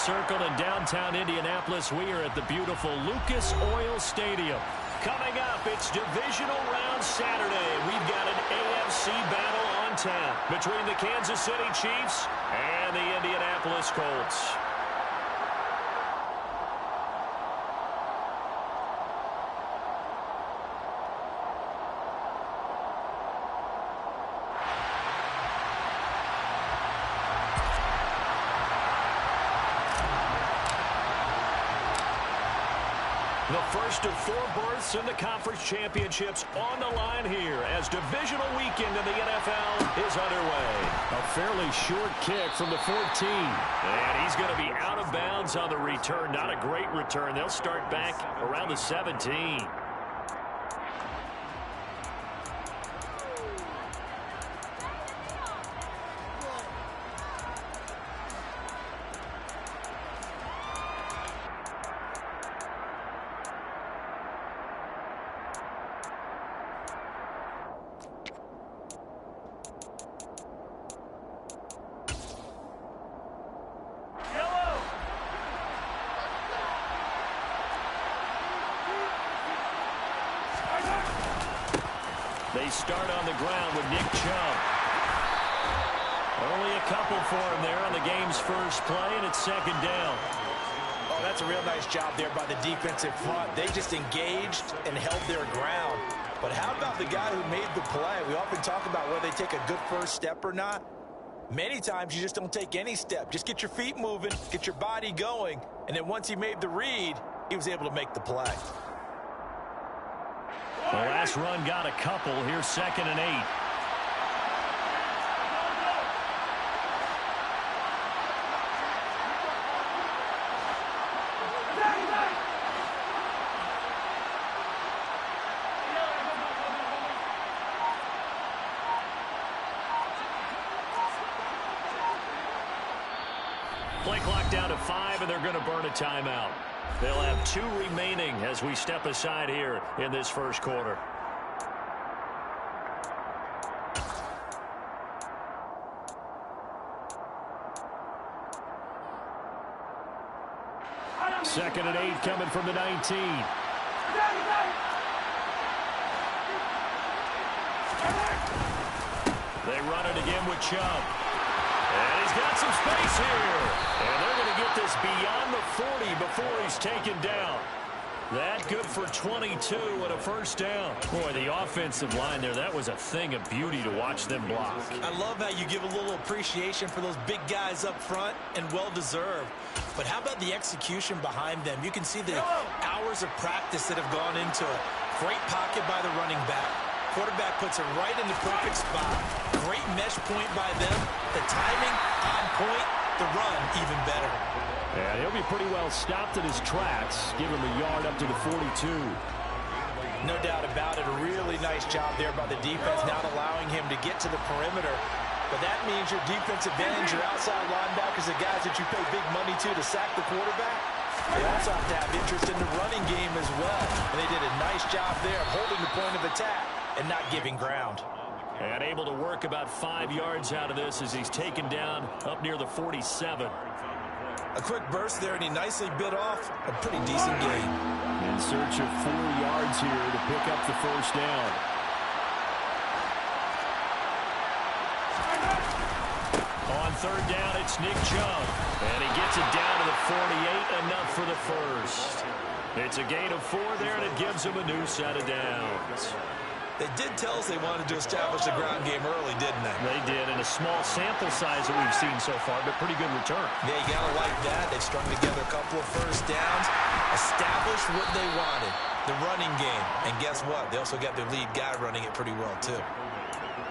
Circle in downtown Indianapolis. We are at the beautiful Lucas Oil Stadium. Coming up, it's divisional round Saturday. We've got an AFC battle on tap between the Kansas City Chiefs and the Indianapolis Colts. The first of 4 berths in the conference championships on the line here as divisional weekend in the NFL is underway. A fairly short kick from the 14. And he's going to be out of bounds on the return. Not a great return. They'll start back around the 17. They start on the ground with Nick Chubb. Only a couple for him there on the game's first play, and it's second down. Oh, that's a real nice job there by the defensive front. They just engaged and held their ground. But how about the guy who made the play? We often talk about whether they take a good first step or not. Many times you just don't take any step. Just get your feet moving, get your body going, and then once he made the read, he was able to make the play. The last run got a couple. Here's 2nd and 8. Play clock down to 5, and they're going to burn a timeout. They'll have 2 remaining as we step aside here in this first quarter. Second and 8 coming from the 19. They run it again with Chubb. And he's got some space here. And they're going to get this beyond the 40 before he's taken down. That good for 22 and a first down. Boy, the offensive line there, that was a thing of beauty to watch them block. I love how you give a little appreciation for those big guys up front, and well-deserved. But how about the execution behind them? You can see the hours of practice that have gone into it. Great pocket by the running back. Quarterback puts it right in the perfect spot. Great mesh point by them. The timing on point. The run even better. And he'll be pretty well stopped in his tracks. Give him a yard up to the 42. No doubt about it. A really nice job there by the defense, not allowing him to get to the perimeter. But that means your defensive ends, your outside linebackers, the guys that you pay big money to sack the quarterback, they also have to have interest in the running game as well. And they did a nice job there of holding the point of attack and not giving ground. And able to work about 5 yards out of this as he's taken down up near the 47. A quick burst there, and he nicely bit off a pretty decent gain. In search of 4 yards here to pick up the first down. On third down, it's Nick Chubb. And he gets it down to the 48, enough for the first. It's a gain of 4 there, and it gives him a new set of downs. They did tell us they wanted to establish the ground game early, didn't they? They did, in a small sample size that we've seen so far, but pretty good return. Yeah, you gotta like that. They strung together a couple of first downs, established what they wanted, the running game. And guess what? They also got their lead guy running it pretty well, too.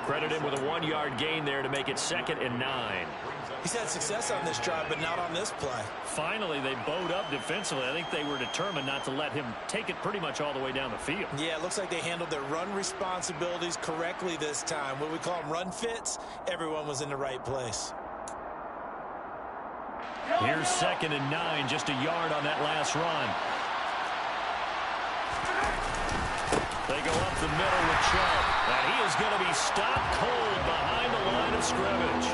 Credit him with a 1-yard gain there to make it 2nd and 9. He's had success on this drive, but not on this play. Finally, they bowed up defensively. I think they were determined not to let him take it pretty much all the way down the field. Yeah, it looks like they handled their run responsibilities correctly this time. What we call them run fits, everyone was in the right place. Here's 2nd and 9, just a yard on that last run. They go up the middle with Chubb, and he is going to be stopped cold behind the line of scrimmage.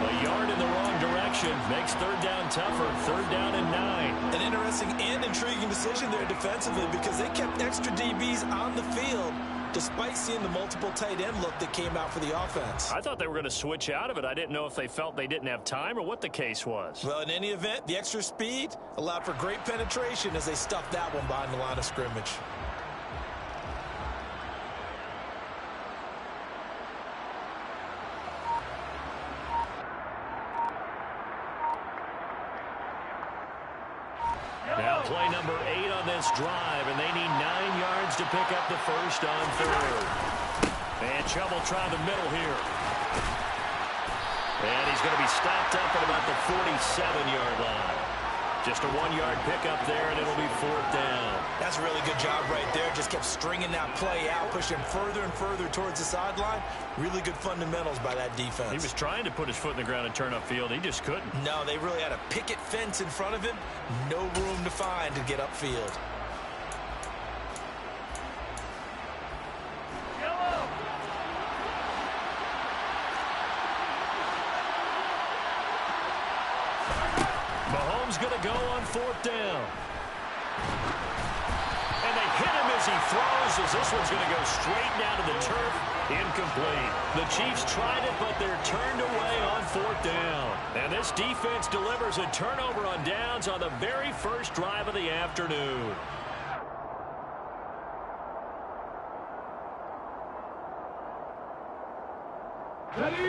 A yard in the wrong direction makes third down tougher. Third down and 9. An interesting and intriguing decision there defensively because they kept extra DBs on the field despite seeing the multiple tight end look that came out for the offense. I thought they were going to switch out of it. I didn't know if they felt they didn't have time or what the case was. Well, in any event, the extra speed allowed for great penetration as they stuffed that one behind the line of scrimmage. Now play number 8 on this drive, and they need 9 yards to pick up the first on third. And Chubb will try the middle here. And he's going to be stopped up at about the 47-yard line. Just a 1-yard pickup there, and it'll be fourth down. That's a really good job right there. Just kept stringing that play out, pushing further and further towards the sideline. Really good fundamentals by that defense. He was trying to put his foot in the ground and turn upfield. He just couldn't. No, they really had a picket fence in front of him. No room to find to get upfield. Going to go on fourth down. And they hit him as he throws, as this one's going to go straight down to the turf. Incomplete. The Chiefs tried it, but they're turned away on fourth down. And this defense delivers a turnover on downs on the very first drive of the afternoon.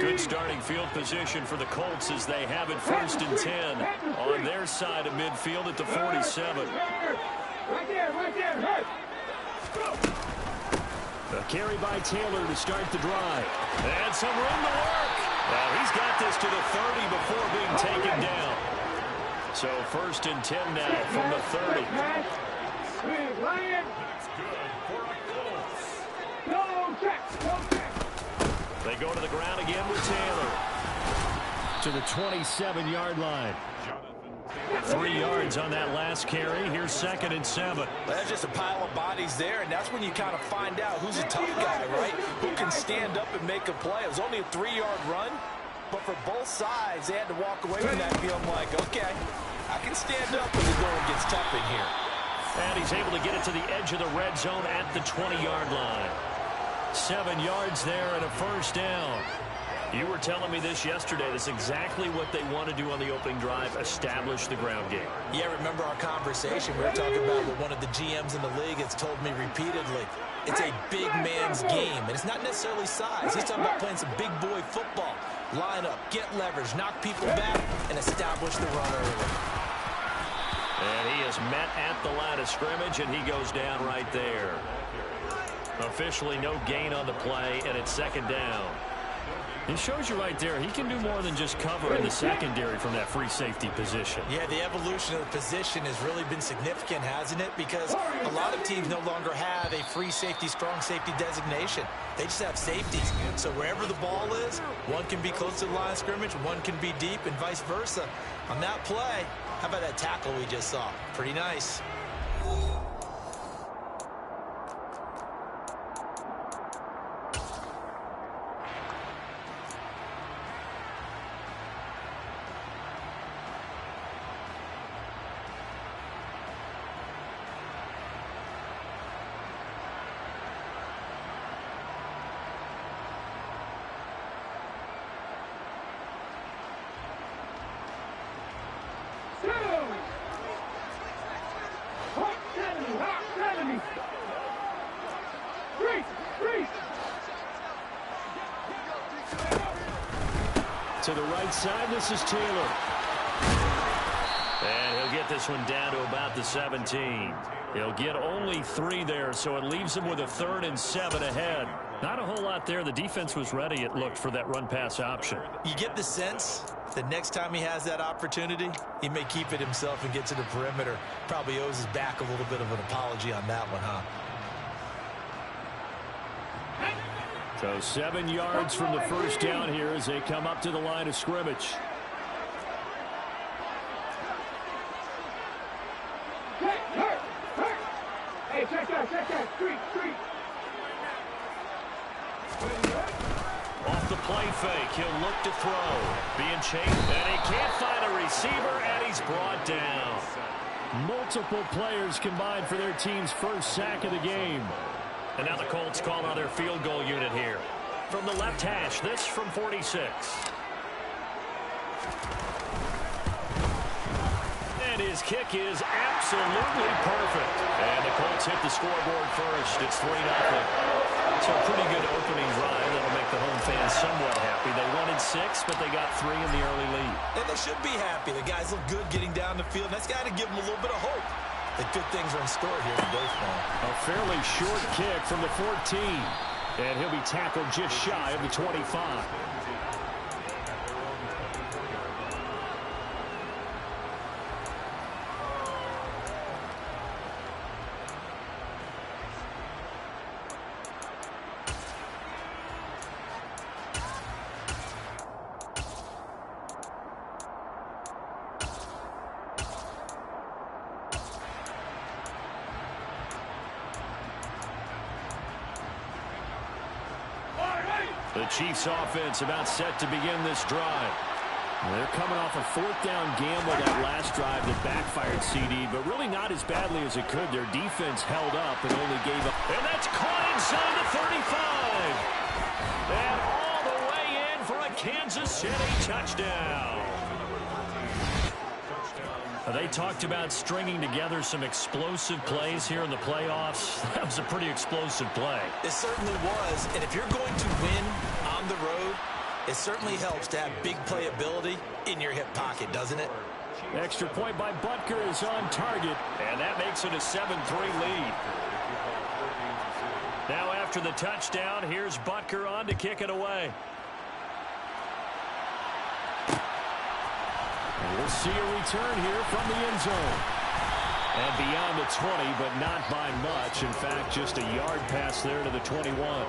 Good starting field position for the Colts as they have it first and 10 on their side of midfield at the 47. A carry by Taylor to start the drive. And some room to work. Well, he's got this to the 30 before being taken down. So first and 10 now from the 30. That's good for a Colts. They go to the ground again with Taylor. To the 27-yard line. 3 yards on that last carry. Here's second and 7. That's just a pile of bodies there, and that's when you kind of find out who's a tough guy, right? Who can stand up and make a play. It was only a 3-yard run, but for both sides, they had to walk away from that feeling like, okay, I can stand up when the going gets tough in here. And he's able to get it to the edge of the red zone at the 20-yard line. 7 yards there and a first down. You were telling me this yesterday. That's exactly what they want to do on the opening drive, establish the ground game. Yeah, remember our conversation. We were talking about what one of the GMs in the league has told me repeatedly. It's a big man's game, and it's not necessarily size. He's talking about playing some big boy football. Line up, get leverage, knock people back, and establish the run early. And he is met at the line of scrimmage, and he goes down right there. Officially no gain on the play, and it's second down. It shows you right there, he can do more than just cover in the secondary from that free safety position. Yeah, the evolution of the position has really been significant, hasn't it? Because a lot of teams no longer have a free safety, strong safety designation. They just have safeties. So wherever the ball is, one can be close to the line of scrimmage, one can be deep, and vice versa. On that play, how about that tackle we just saw? Pretty nice. To the right side, this is Taylor. And he'll get this one down to about the 17. He'll get only 3 there, so it leaves him with a 3rd and 7 ahead. Not a whole lot there. The defense was ready, it looked, for that run-pass option. You get the sense that next time he has that opportunity, he may keep it himself and get to the perimeter. Probably owes his back a little bit of an apology on that one, huh? So 7 yards from the first down here as they come up to the line of scrimmage. Hey, check that, street. play fake. He'll look to throw. Being chased, and he can't find a receiver, and he's brought down. Multiple players combined for their team's first sack of the game. And now the Colts call on their field goal unit here. From the left hash, this from 46. And his kick is absolutely perfect. And the Colts hit the scoreboard first. It's 3-0. So a pretty good opening drive. That'll make the home fans somewhat happy. They wanted 6, but they got 3 in the early lead. And they should be happy. The guys look good getting down the field. That's got to give them a little bit of hope that good things are in store here today for them. A fairly short kick from the 14. And he'll be tackled just shy of the 25. The Chiefs offense about set to begin this drive. They're coming off a 4th down gamble that last drive that backfired CD, but really not as badly as it could. Their defense held up and only gave up. And that's caught inside the 35. And all the way in for a Kansas City touchdown. They talked about stringing together some explosive plays here in the playoffs. That was a pretty explosive play. It certainly was. And if you're going to win on the road, it certainly helps to have big playability in your hip pocket, doesn't it? Extra point by Butker is on target, and that makes it a 7-3 lead. Now after the touchdown, here's Butker on to kick it away. We'll see a return here from the end zone. And beyond the 20, but not by much. In fact, just a yard pass there to the 21.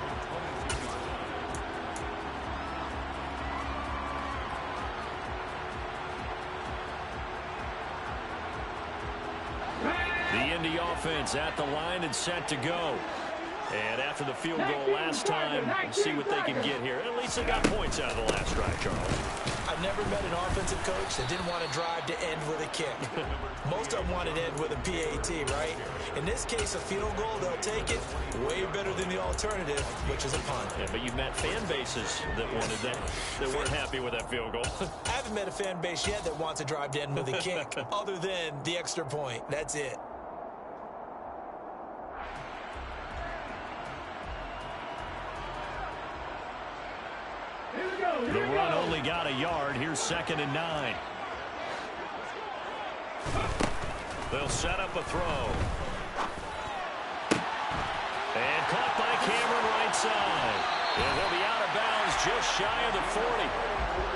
The Indy offense at the line and set to go. And after the field goal last time, we'll see what they can get here. At least they got points out of the last drive, Charles. I've never met an offensive coach that didn't want to drive to end with a kick. Most of them want to end with a PAT, right? In this case, a field goal, they'll take it way better than the alternative, which is a punt. Yeah, but you've met fan bases that wanted that weren't happy with that field goal. I haven't met a fan base yet that wants to drive to end with a kick, other than the extra point. That's it. The run only got a yard. Here's 2nd and 9. They'll set up a throw. And caught by Cameron right side. And he'll be out of bounds just shy of the 40.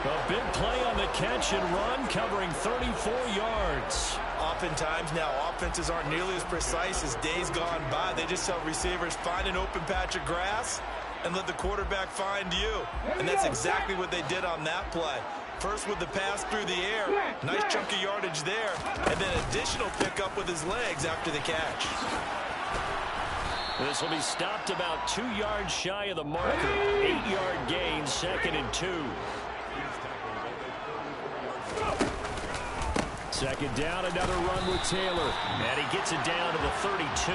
A big play on the catch and run, covering 34 yards. Oftentimes now, offenses aren't nearly as precise as days gone by. They just tell receivers, find an open patch of grass and let the quarterback find you. And that's exactly what they did on that play. First with the pass through the air. Nice chunk of yardage there. And then additional pickup with his legs after the catch. This will be stopped about 2 yards shy of the marker. 8-yard gain, 2nd and 2. 2nd down, another run with Taylor. And he gets it down to the 32.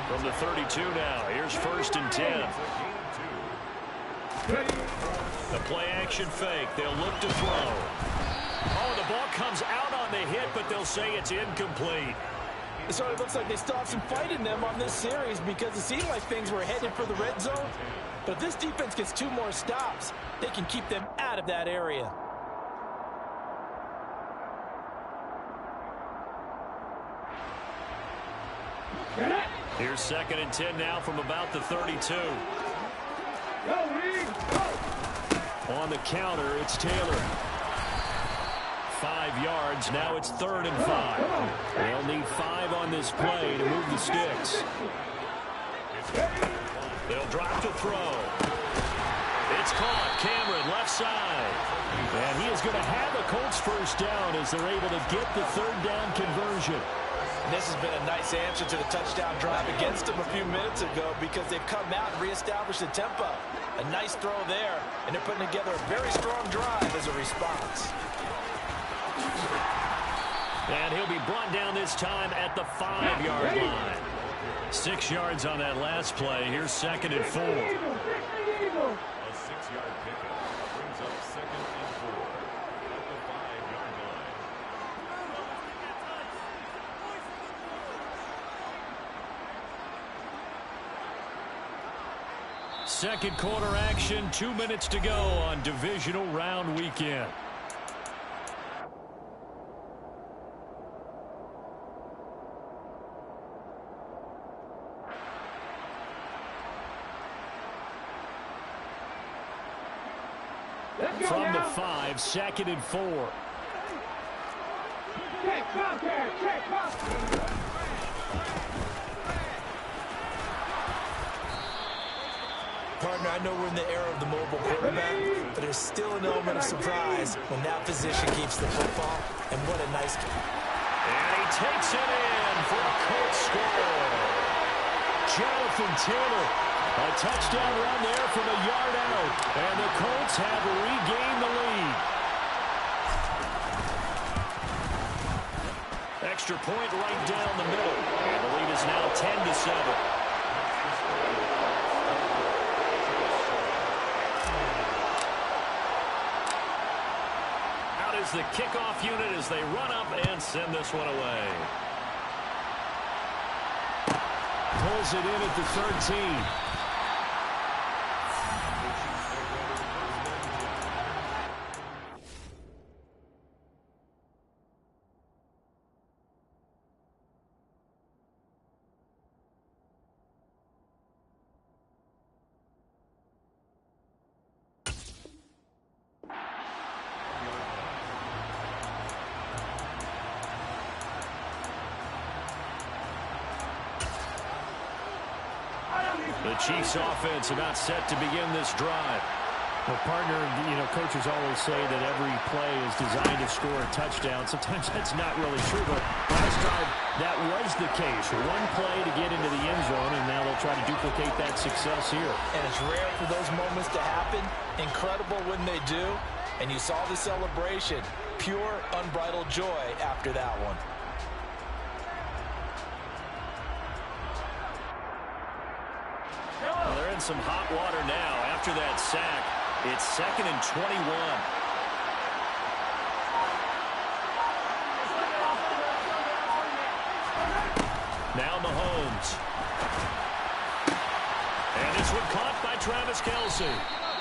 From the 32 now, here's 1st and 10. The play action fake. They'll look to throw. Oh, the ball comes out on the hit, but they'll say it's incomplete. So it looks like they still have some fight in them on this series because it seemed like things were headed for the red zone. But if this defense gets 2 more stops, they can keep them out of that area. Here's 2nd and 10 now from about the 32. On the counter, it's Taylor. 5 yards. Now it's 3rd and 5. They'll need 5 on this play to move the sticks. They'll drop to throw. It's caught. Cameron, left side. And he is going to have a Colts first down as they're able to get the 3rd down conversion. And this has been a nice answer to the touchdown drive against them a few minutes ago because they've come out and reestablished the tempo. A nice throw there, and they're putting together a very strong drive as a response. And he'll be brought down this time at the 5-yard line. 6 yards on that last play. Here's 2nd and 4. A 6-yard pickup brings up 2nd and 4 at the 5-yard line. Second quarter action, 2 minutes to go on divisional round weekend. From the 5, 2nd and 4. Partner, I know we're in the era of the mobile quarterback, but there's still an element of surprise when that position keeps the football, and what a nice game. And he takes it in for a Colts score. Jonathan Taylor, a touchdown run there from a yard out, and the Colts have regained the lead. Extra point right down the middle, and the lead is now 10-7. The kickoff unit as they run up and send this one away. Pulls it in at the 13. The Chiefs offense about set to begin this drive. Well, partner, coaches always say that every play is designed to score a touchdown. Sometimes that's not really true, but last time that was the case. One play to get into the end zone, and now they'll try to duplicate that success here. And it's rare for those moments to happen. Incredible when they do. And you saw the celebration. Pure, unbridled joy after that one. Well, they're in some hot water now after that sack. It's 2nd and 21. Now Mahomes. And this one caught by Travis Kelce.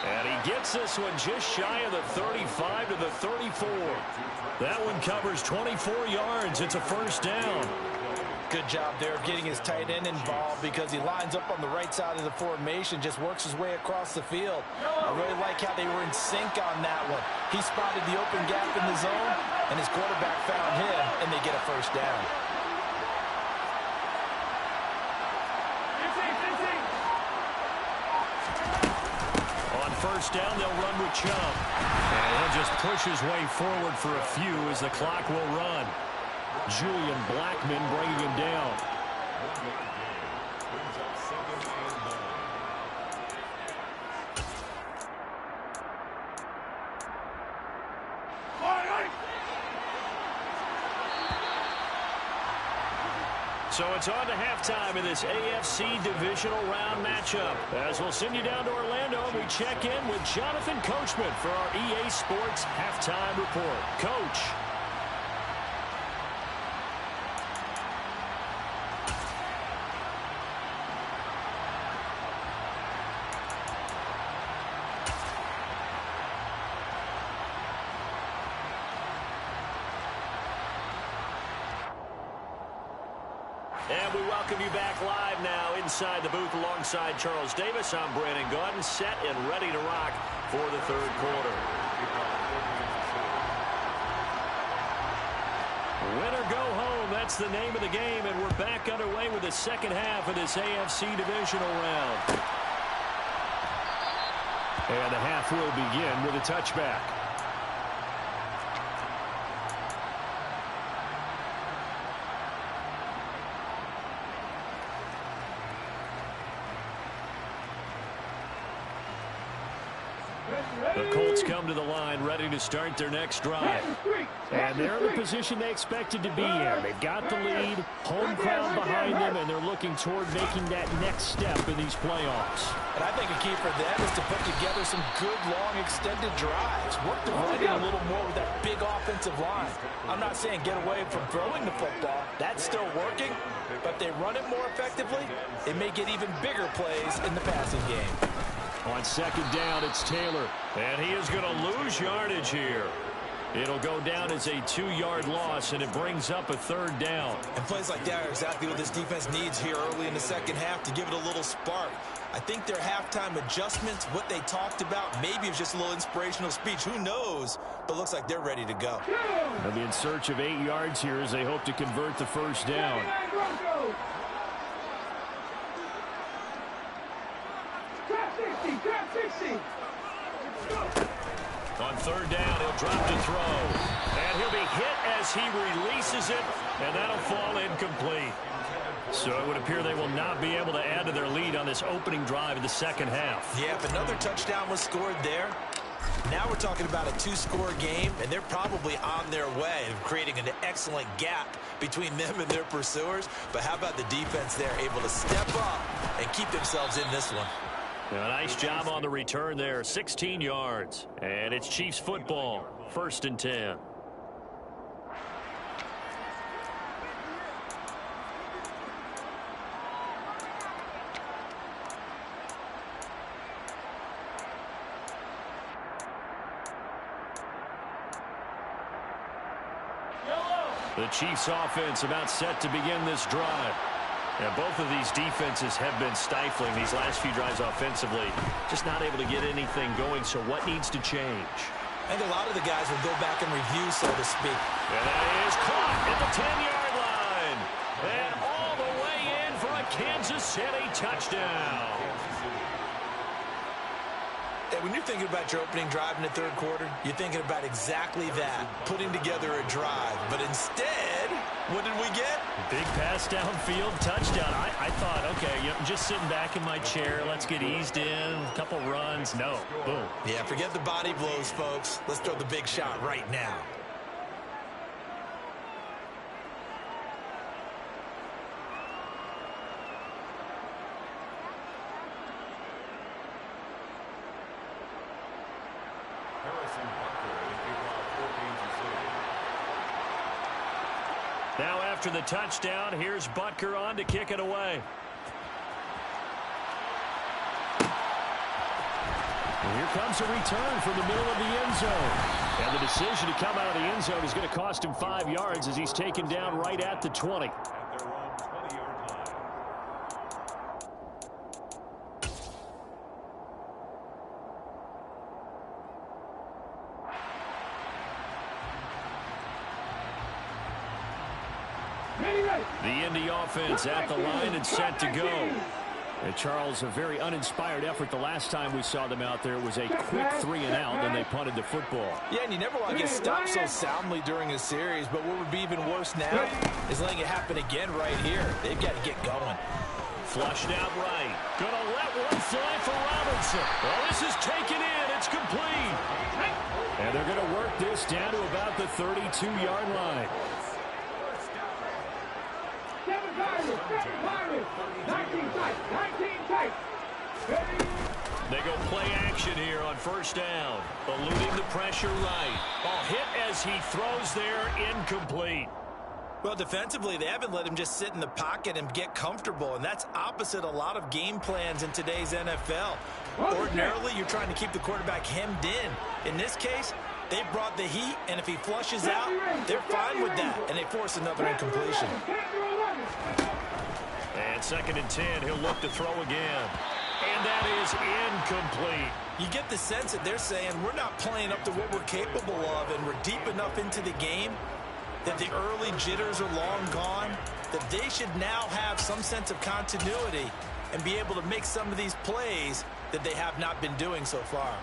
And he gets this one just shy of the 35 to the 34. That one covers 24 yards. It's a first down. Good job there of getting his tight end involved because he lines up on the right side of the formation, just works his way across the field. I really like how they were in sync on that one. He spotted the open gap in the zone, and his quarterback found him, and they get a first down. On first down, they'll run with Chubb. And he'll just push his way forward for a few as the clock will run. Julian Blackman bringing him down. So it's on to halftime in this AFC divisional round matchup. As we'll send you down to Orlando, and we check in with Jonathan Coachman for our EA Sports halftime report. Coach. And we welcome you back live now inside the booth alongside Charles Davis. I'm Brandon Gaudin, set and ready to rock for the third quarter. Win or go home, that's the name of the game, and we're back underway with the second half of this AFC divisional round. And the half will begin with a touchback. The Colts come to the line ready to start their next drive. And they're in the position they expected to be in. They've got the lead, home crowd behind them, and they're looking toward making that next step in these playoffs. And I think a key for them is to put together some good, long, extended drives. Work the running a little more with that big offensive line. I'm not saying get away from throwing the football. That's still working. But they run it more effectively, they may get even bigger plays in the passing game. On second down, it's Taylor. And he is going to lose yardage here. It'll go down as a 2-yard loss, and it brings up a third down. And plays like that are exactly what this defense needs here early in the second half to give it a little spark. I think their halftime adjustments, what they talked about, maybe it was just a little inspirational speech. Who knows? But looks like they're ready to go. They'll be in search of 8 yards here as they hope to convert the first down. On third down, he'll drop to throw. And he'll be hit as he releases it, and that'll fall incomplete. So it would appear they will not be able to add to their lead on this opening drive of the second half. Yeah, if another touchdown was scored there, now we're talking about a 2-score game, and they're probably on their way of creating an excellent gap between them and their pursuers. But how about the defense there, able to step up and keep themselves in this one? A nice job on the return there, 16 yards. And it's Chiefs football, 1st and 10. The Chiefs offense about set to begin this drive. And both of these defenses have been stifling these last few drives offensively. Just not able to get anything going, so what needs to change? I think a lot of the guys will go back and review, so to speak. And that is caught at the 10-yard line. And all the way in for a Kansas City touchdown. And when you're thinking about your opening drive in the third quarter, you're thinking about exactly that, putting together a drive. But instead, what did we get? Big pass downfield, touchdown. I thought, okay, I'm just sitting back in my chair. Let's get eased in, a couple runs. No, boom. Yeah, forget the body blows, folks. Let's throw the big shot right now. Now after the touchdown, here's Butker on to kick it away. And here comes a return from the middle of the end zone. And the decision to come out of the end zone is going to cost him 5 yards as he's taken down right at the 20. At their own 20-yard line. The Indy offense at the line and set to go. And Charles, a very uninspired effort the last time we saw them out there. It was a quick 3-and-out, then they punted the football. Yeah, and you never want to get stopped so soundly during a series, but what would be even worse now is letting it happen again right here. They've got to get going. Flushed out right. Gonna let one fly for Robinson. Well, this is taken in. It's complete. And they're going to work this down to about the 32-yard line. They go play action here on first down. Eluding the pressure right. Oh, hit as he throws there, incomplete. Well, defensively, they haven't let him just sit in the pocket and get comfortable, and that's opposite a lot of game plans in today's NFL. Ordinarily, you're trying to keep the quarterback hemmed in. In this case, they brought the heat, and if he flushes out, they're fine with that, and they force another incompletion. And 2nd and 10, he'll look to throw again. And that is incomplete. You get the sense that they're saying we're not playing up to what we're capable of, and we're deep enough into the game that the early jitters are long gone, that they should now have some sense of continuity and be able to make some of these plays that they have not been doing so far.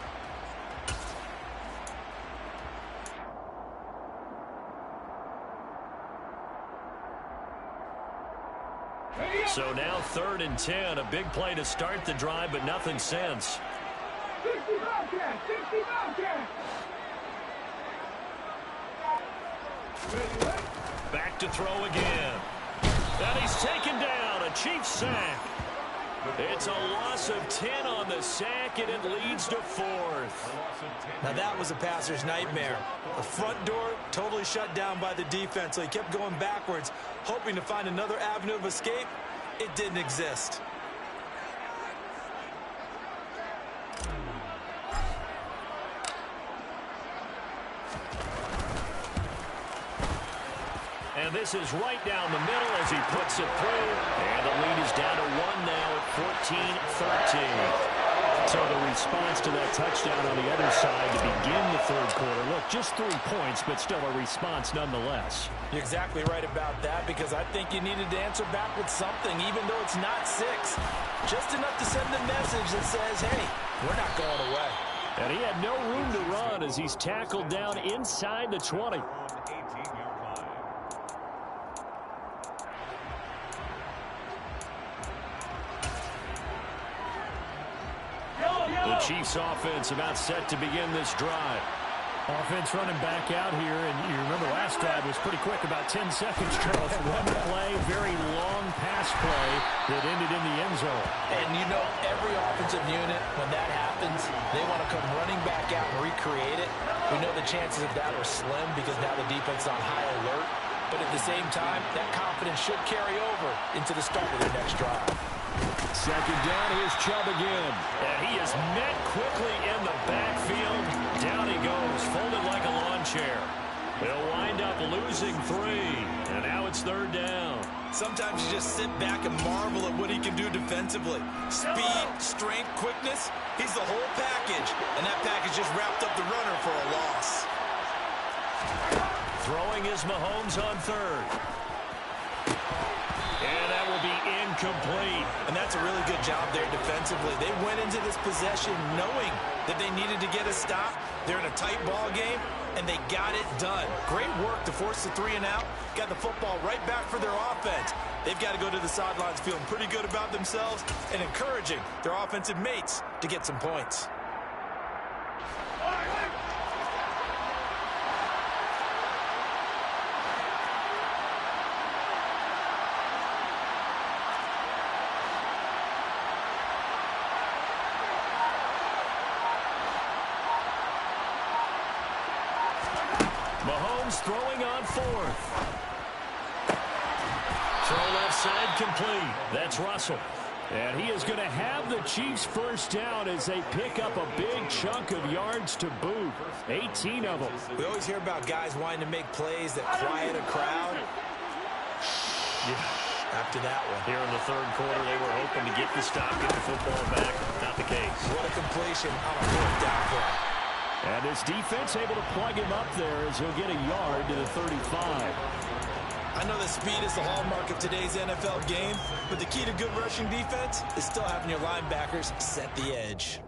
So now 3rd and 10, a big play to start the drive, but nothing since. Back to throw again. And he's taken down. A Chiefs sack. It's a loss of 10 on the sack, and it leads to 4th. Now that was a passer's nightmare. The front door totally shut down by the defense, so he kept going backwards, hoping to find another avenue of escape. It didn't exist. And this is right down the middle as he puts it through. And the lead is down to 1 now at 14-13. So the response to that touchdown on the other side to begin the third quarter. Look, just 3 points, but still a response nonetheless. You're exactly right about that, because I think you needed to answer back with something, even though it's not 6. Just enough to send the message that says, hey, we're not going away. And he had no room to run as he's tackled down inside the 20. The Chiefs offense about set to begin this drive. Offense running back out here, and you remember last drive was pretty quick, about 10 seconds, Charles. One play, very long pass play that ended in the end zone. And you know, every offensive unit, when that happens, they want to come running back out and recreate it. We know the chances of that are slim because now the defense is on high alert. But at the same time, that confidence should carry over into the start of their next drive. Second down, here's Chubb again. And he is met quickly in the backfield. Down he goes, folded like a lawn chair. They'll wind up losing 3. And now it's third down. Sometimes you just sit back and marvel at what he can do defensively. Speed, strength, quickness, he's the whole package. And that package just wrapped up the runner for a loss. Throwing is Mahomes on third. And that will be incomplete. And that's a really good job there defensively. They went into this possession knowing that they needed to get a stop. They're in a tight ball game, and they got it done. Great work to force the 3 and out. Got the football right back for their offense. They've got to go to the sidelines feeling pretty good about themselves and encouraging their offensive mates to get some points. Mahomes throwing on fourth. Throw left side complete. That's Russell. And he is going to have the Chiefs first down as they pick up a big chunk of yards to boot. 18 of them. We always hear about guys wanting to make plays that quiet a crowd. After that one. Here in the third quarter, they were hoping to get the stop, get the football back. Not the case. What a completion on a fourth down play. And his defense able to plug him up there as he'll get a yard to the 35. I know that speed is the hallmark of today's NFL game, but the key to good rushing defense is still having your linebackers set the edge.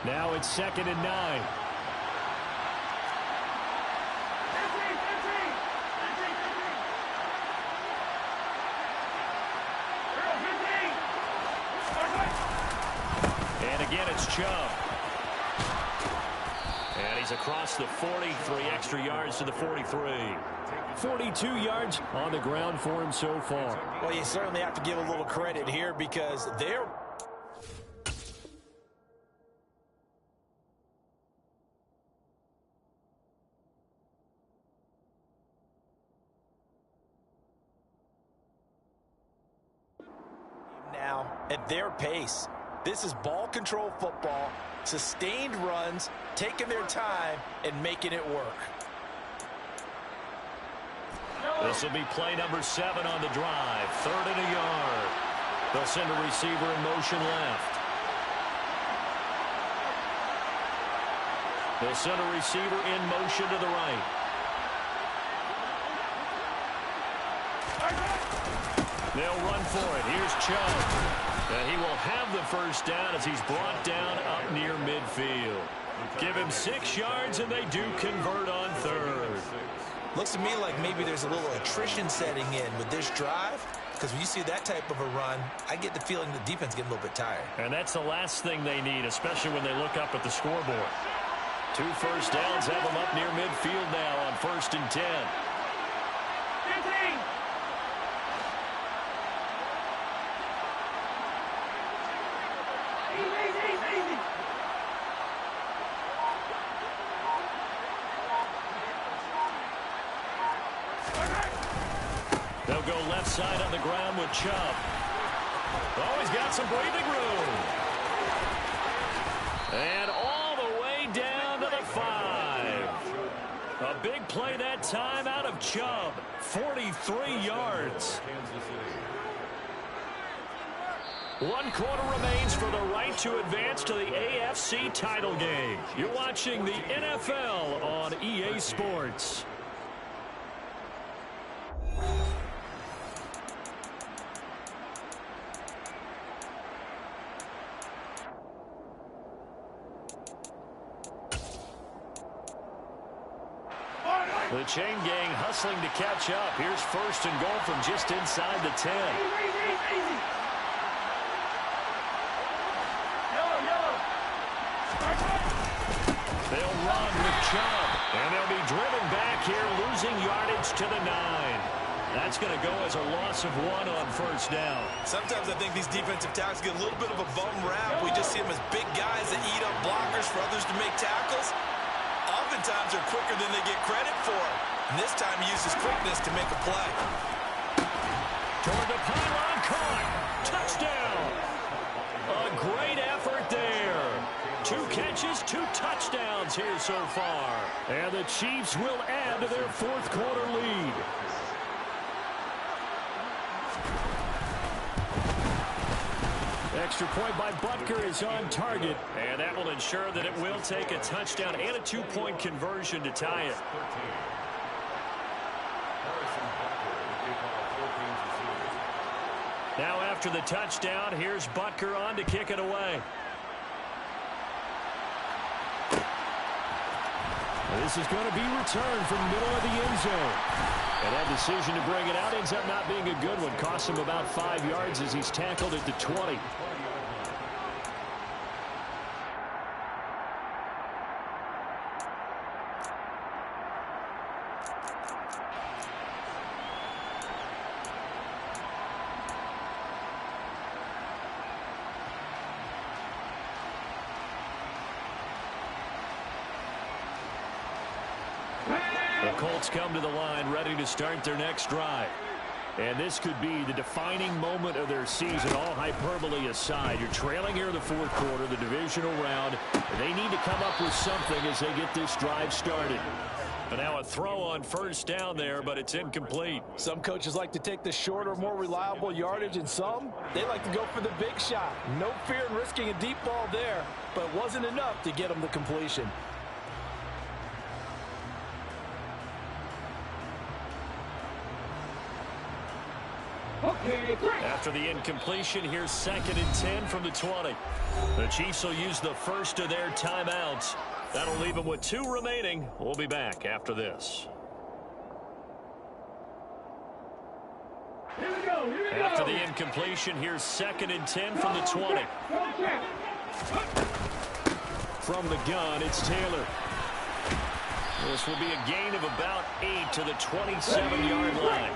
Now it's 2nd and 9. And again, it's Chubb. And he's across the 40, 3 extra yards to the 43. 42 yards on the ground for him so far. Well, you certainly have to give a little credit here because they're... now at their pace. This is ball control football, sustained runs, taking their time and making it work. This will be play number 7 on the drive. 3rd and a yard. They'll send a receiver in motion left. They'll send a receiver in motion to the right. They'll run for it. Here's Chubb. And he will have the first down as he's brought down up near midfield. Give him 6 yards, and they do convert on 3rd. Looks to me like maybe there's a little attrition setting in with this drive, because when you see that type of a run, I get the feeling the defense getting a little bit tired. And that's the last thing they need, especially when they look up at the scoreboard. 2 first downs have them up near midfield now on 1st and 10. 15. Easy. They'll go left side on the ground with Chubb. Oh, he's got some breathing room. And all the way down to the 5. A big play that time out of Chubb. 43 yards. 1 quarter remains for the right to advance to the AFC title game. You're watching the NFL on EA Sports. The chain gang hustling to catch up. Here's 1st and goal from just inside the 10. Easy. They'll run with Chubb, and they'll be driven back here, losing yardage to the 9. That's going to go as a loss of 1 on 1st down. Sometimes I think these defensive tackles get a little bit of a bum rap. We just see them as big guys that eat up blockers for others to make tackles. Oftentimes they're quicker than they get credit for. And this time he uses quickness to make a play. Toward the pylon, caught. Touchdown. A great effort there. 2 catches, 2 touchdowns here so far. And the Chiefs will add to their 4th quarter lead. Extra point by Butker is on target. And that will ensure that it will take a touchdown and a 2-point conversion to tie it. Now after the touchdown, here's Butker on to kick it away. This is going to be returned from the middle of the end zone. And that decision to bring it out ends up not being a good one. Costs him about 5 yards as he's tackled at the 20. The Colts come to the line ready to start their next drive. And this could be the defining moment of their season, all hyperbole aside. You're trailing here in the 4th quarter, the divisional round. They need to come up with something as they get this drive started. But now a throw on 1st down there, but it's incomplete. Some coaches like to take the shorter, more reliable yardage, and some, they like to go for the big shot. No fear in risking a deep ball there, but it wasn't enough to get them the completion. After the incompletion, here's 2nd and 10 from the 20. The Chiefs will use the first of their timeouts. That'll leave them with 2 remaining. We'll be back after this. Here we go. After the incompletion, here's 2nd and 10 from the 20. From the gun, it's Taylor. This will be a gain of about 8 to the 27-yard line.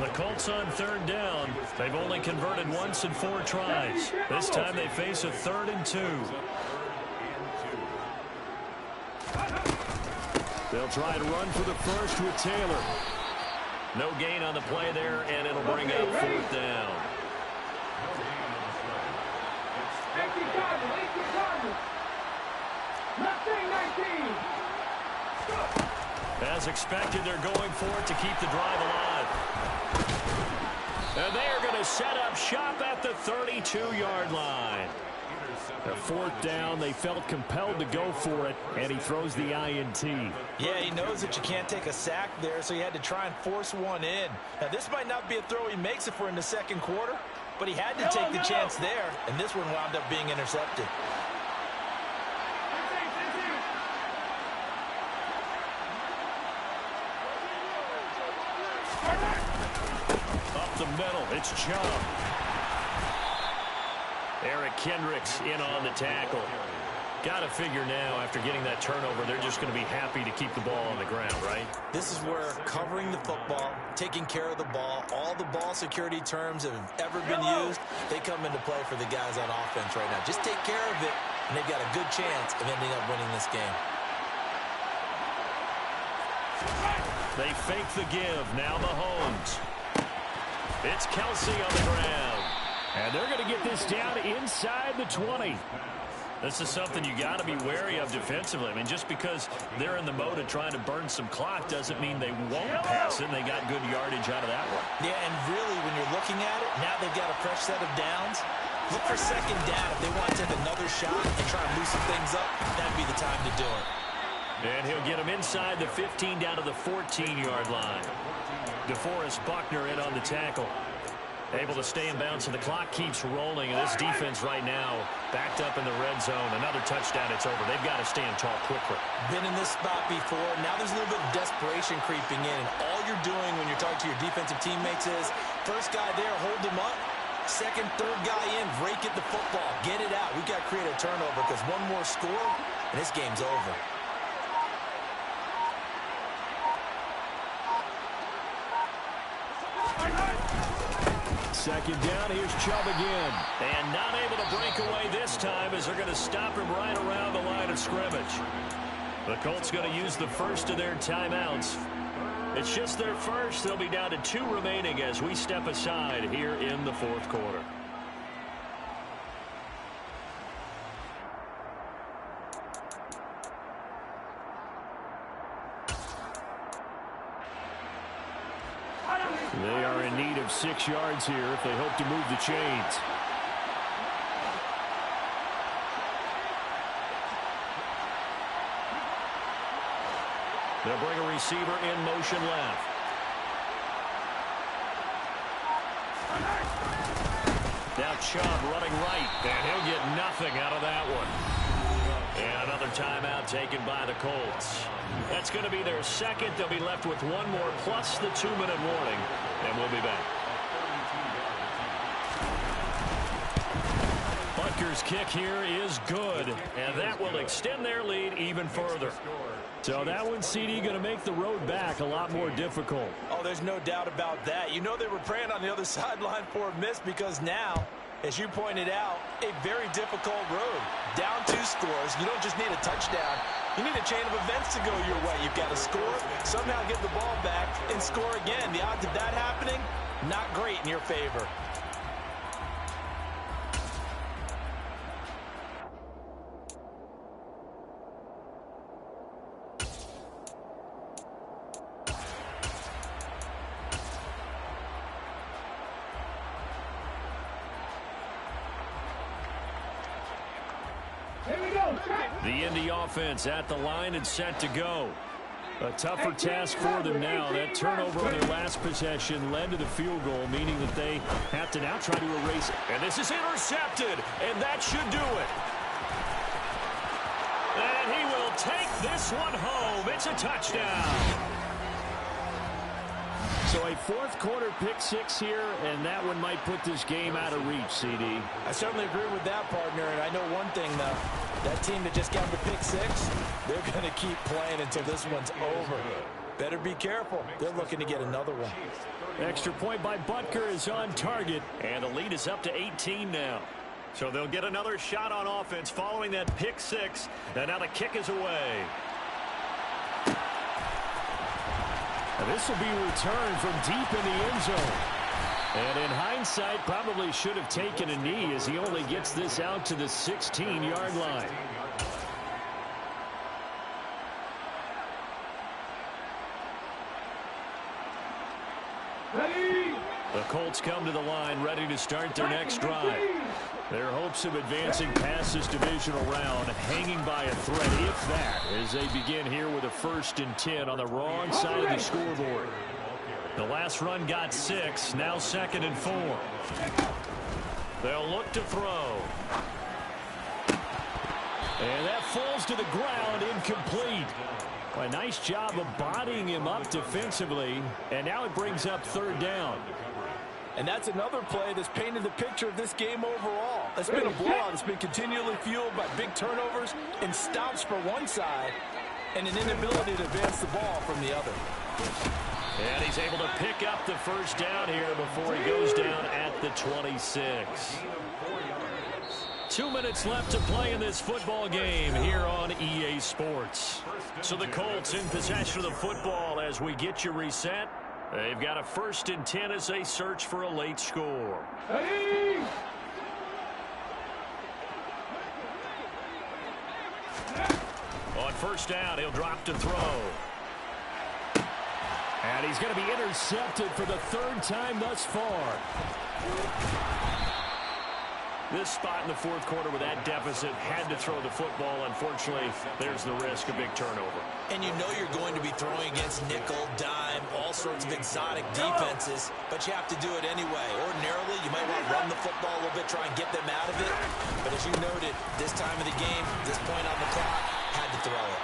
The Colts on 3rd down. They've only converted once in 4 tries. This time they face a 3rd and 2. They'll try to run for the first with Taylor. No gain on the play there, and it'll bring up 4th down. As expected, they're going for it to keep the drive alive. And they are going to set up shop at the 32-yard line. Their 4th down, they felt compelled to go for it, and he throws the INT. Yeah, he knows that you can't take a sack there, so he had to try and force one in. Now, this might not be a throw he makes if we're in the 2nd quarter, but he had to take the chance there, and this one wound up being intercepted. middle. It's Chubb. Eric Kendricks in on the tackle. Got to figure now, after getting that turnover, they're just going to be happy to keep the ball on the ground, right? This is where covering the football, taking care of the ball, all the ball security terms that have ever been used, they come into play for the guys on offense right now. Just take care of it, and they've got a good chance of ending up winning this game. They fake the give. Now Mahomes. It's Kelsey on the ground. And they're going to get this down inside the 20. This is something you got to be wary of defensively. I mean, just because they're in the mode of trying to burn some clock doesn't mean they won't pass it. And they got good yardage out of that one. Yeah, and really, when you're looking at it, now they've got a fresh set of downs. Look for second down. If they want to take another shot and try to loosen things up, that'd be the time to do it. And he'll get him inside the 15 down to the 14-yard line. DeForest Buckner in on the tackle. Able to stay in bounds, and the clock keeps rolling. And this defense right now backed up in the red zone. Another touchdown, it's over. They've got to stand tall quickly. Been in this spot before. Now there's a little bit of desperation creeping in. And all you're doing when you're talking to your defensive teammates is, first guy there, hold him up. Second, third guy in, break at the football. Get it out. We've got to create a turnover because one more score, and this game's over. Second down, here's Chubb again. And not able to break away this time as they're going to stop him right around the line of scrimmage. The Colts going to use the first of their timeouts. It's just their first. They'll be down to 2 remaining as we step aside here in the fourth quarter. They are in need of 6 yards here if they hope to move the chains. They'll bring a receiver in motion left. Now Chubb running right, and he'll get nothing out of that one. And another timeout taken by the Colts. That's going to be their second. They'll be left with 1 more plus the 2-minute warning, and we'll be back. Butker's kick here is good, and that will extend their lead even further. So that one, CD, going to make the road back a lot more difficult. Oh, there's no doubt about that. You know they were praying on the other sideline for a miss because now, as you pointed out, a very difficult road. Down 2 scores. You don't just need a touchdown. You need a chain of events to go your way. You've got to score, somehow get the ball back, and score again. The odds of that happening, not great in your favor. The Indy offense at the line and set to go. A tougher task for them now. That turnover on their last possession led to the field goal, meaning that they have to now try to erase it. And this is intercepted, and that should do it. And he will take this one home. It's a touchdown. So a fourth quarter pick 6 here, and that one might put this game out of reach, CD. I certainly agree with that, partner, and I know one thing, though. That team that just got the pick 6, they're going to keep playing until this one's over. Better be careful. They're looking to get another one. Extra point by Butker is on target. And the lead is up to 18 now. So they'll get another shot on offense following that pick 6. And now the kick is away. And this will be returned from deep in the end zone. And in hindsight, probably should have taken a knee as he only gets this out to the 16-yard line. Ready? The Colts come to the line ready to start their next drive. Their hopes of advancing past this divisional round hanging by a thread, if that, as they begin here with a 1st and 10 on the wrong side of the scoreboard. The last run got 6, now 2nd and 4. They'll look to throw. And that falls to the ground, incomplete. A nice job of bodying him up defensively, and now it brings up 3rd down. And that's another play that's painted the picture of this game overall. It's been a blowout. It's been continually fueled by big turnovers and stops for one side and an inability to advance the ball from the other. And he's able to pick up the first down here before he goes down at the 26. 2 minutes left to play in this football game here on EA Sports. So the Colts in possession of the football as we get you reset. They've got a 1st and 10 as they search for a late score. Hey! On 1st down, he'll drop to throw. And he's going to be intercepted for the 3rd time thus far. This spot in the 4th quarter with that deficit had to throw the football. Unfortunately, there's the risk of big turnover. And you know you're going to be throwing against nickel, dime, all sorts of exotic defenses, but you have to do it anyway. Ordinarily, you might want to run the football a little bit, try and get them out of it. But as you noted, this time of the game, this point on the clock, had to throw it.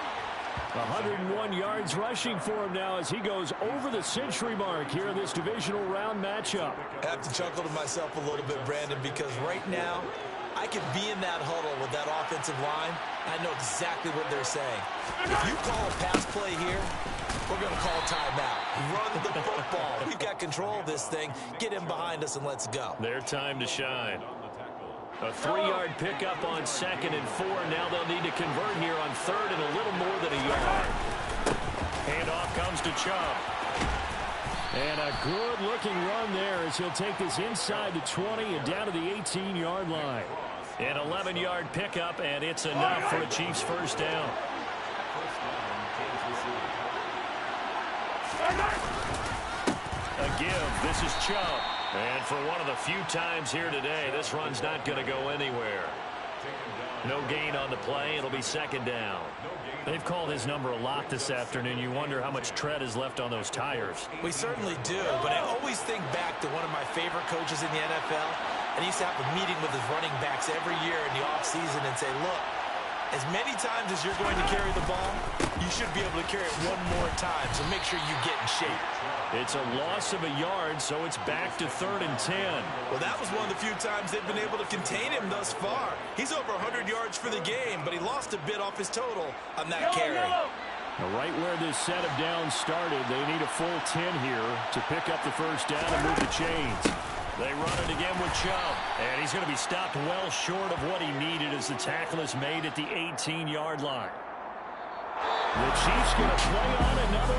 101 yards rushing for him now as he goes over the century mark here in this divisional round matchup. I have to chuckle to myself a little bit, Brandon, because right now I could be in that huddle with that offensive line. I know exactly what they're saying. If you call a pass play here, we're going to call timeout. Run the football. We've got control of this thing. Get him behind us and let's go. Their time to shine. A 3-yard pickup on 2nd and 4. Now they'll need to convert here on 3rd and a little more than a yard. Handoff comes to Chubb. And a good-looking run there as he'll take this inside the 20 and down to the 18-yard line. An 11-yard pickup, and it's enough for a Chiefs 1st down. A give. This is Chubb. And for one of the few times here today, this run's not going to go anywhere. No gain on the play. It'll be 2nd down. They've called his number a lot this afternoon. You wonder how much tread is left on those tires. We certainly do, but I always think back to one of my favorite coaches in the NFL, and he used to have a meeting with his running backs every year in the offseason and say, look, as many times as you're going to carry the ball, you should be able to carry it one more time, so make sure you get in shape. It's a loss of a yard, so it's back to 3rd and 10. Well, that was one of the few times they've been able to contain him thus far. He's over 100 yards for the game, but he lost a bit off his total on that carry. Right where this set of downs started, they need a full 10 here to pick up the 1st down and move the chains. They run it again with Chubb, and he's going to be stopped well short of what he needed as the tackle is made at the 18-yard line. The Chiefs going to play on another